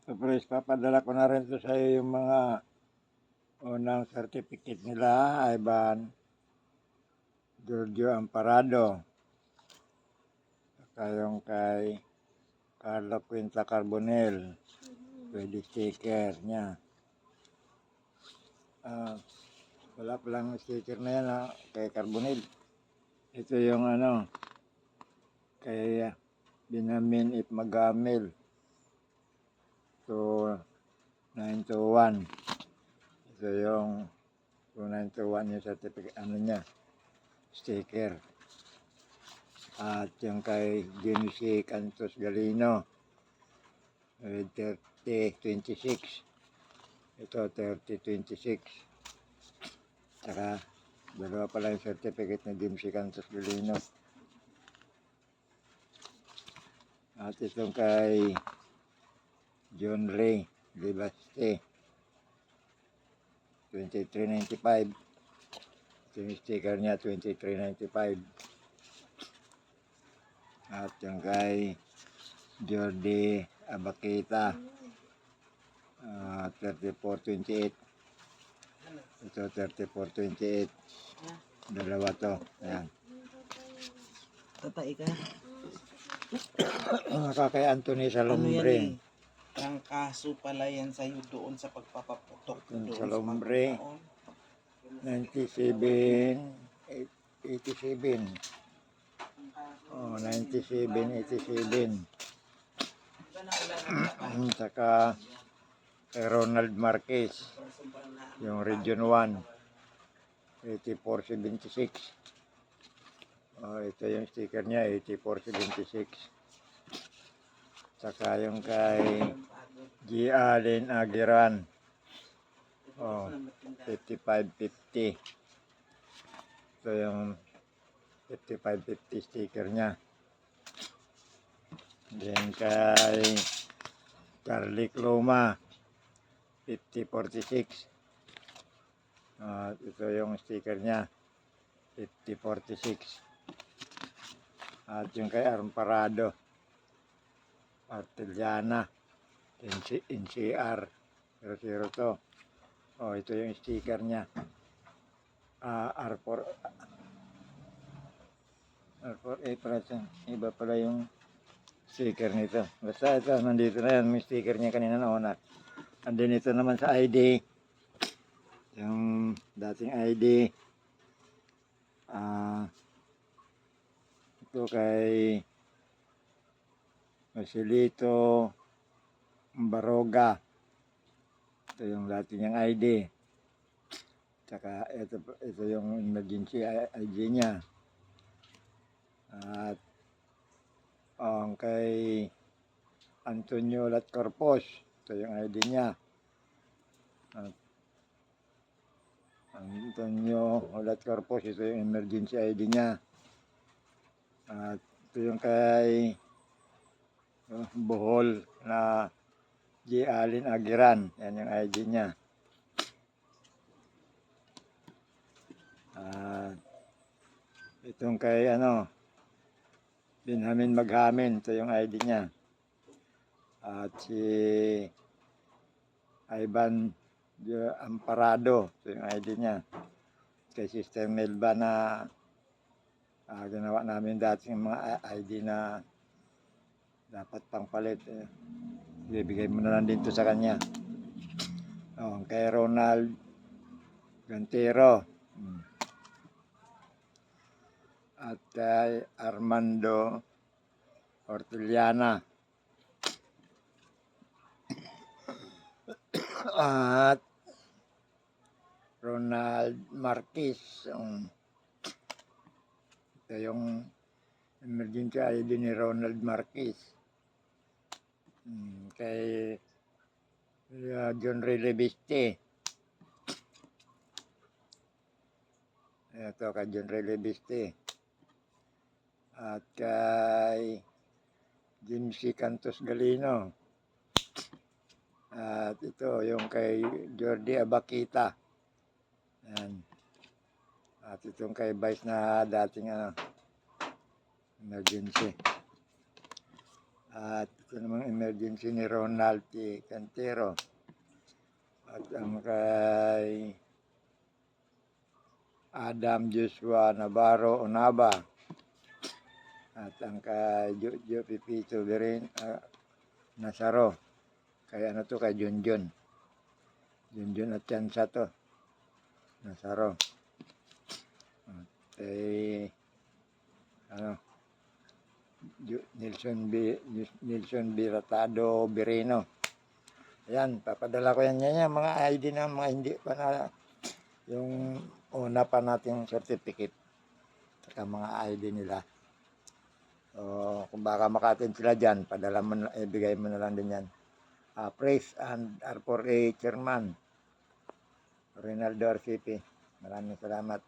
Surprise, papadala ko na rin to sa iyo yung mga unang certificate nila, Ivan Giorgio Amparado. Saka yung kay Carlo Quinta Carbonel. Pwede sticker niya. Wala palang sticker na yan kay Carbonel. Ito yung kay Binamin If Magamil. So, 921. Ito yung 2921 yung certificate, niya, sticker. At yung kay Genesis Cantos Galino, 3026. Ito, 3026. Saka, dalawa pala yung certificate ni Genesis Cantos Galino. At itong kay John Ray Libaste, 2395. Ito yung sticker niya, 2395. At yung kay Jordi Abakita, 3428. Ito, 3428. Dalawa to. Ayan. Tatay ka. Kay Anthony Salombre. Ang kaso pala yan sa'yo doon sa pagpapaputok doon sa Salombre. 9787. 9787. Saka kay Ronald Marquez, yung Region 1, 8476. Ito yung sticker niya, 8476. Saka yung kay G. Allen Agiran, 5550. Ito yung 5550 sticker niya. Then kay Carly Cloma, 5046. Ito yung sticker niya, 5046. At yung kay Amparado, Arteliana, NCR 00 to. Ito yung sticker niya. R4A pala ito. Iba pala yung sticker nito. Basta ito, nandito na yan. May sticker niya kanina noon. And then ito naman sa ID. Yung dating ID. Ito kay Marcelito Baroga. Ito yung dati niyang ID. Tsaka ito yung emergency ID niya. At kay Antonio Latcorpos, ito yung ID niya. At Antonio Latcorpos, ito yung emergency ID niya. At ito yung kay Bohol na G. Allen Agiran. Yan yung ID niya. Itong kay Binhamin Maghamin. Ito yung ID niya. At si Ivan Amparado. Ito yung ID niya. Kay Sister Melba na ginawa namin dati yung mga ID na dapat pangpalit. Bibigay mo na lang dito sa kanya. Kay Ronald Gantero. At kay Armando Orteliana. At Ronald Marquez. Ito yung emergency ID ni Ronald Marquez. Kay John Ray Lebiste. Ito kay John Ray Lebiste. At kay Genesis Cantos Galino. At ito yung kay Jordi Abakita. Yan. At itong kay Vice na dating emergency. At ito namang emergency ni Ronald T. Cantero. At ang kay Adam Joshua Navarro Onaba. At ang kay Jojo Pipito Berin Nasaro. Kay ano to, kay Junjun. Junjun at Chansa to. Nasaro. At kay Nelson Biratado Bireno. Ayan, papadala ko yan mga ID na mga hindi pa na yung una pa nating certificate. Saka mga ID nila. So, kung baka makatin sila dyan, padala mo, ibigay mo na lang din yan. Praise and R4A Chairman, Rinaldo RCP. Maraming salamat.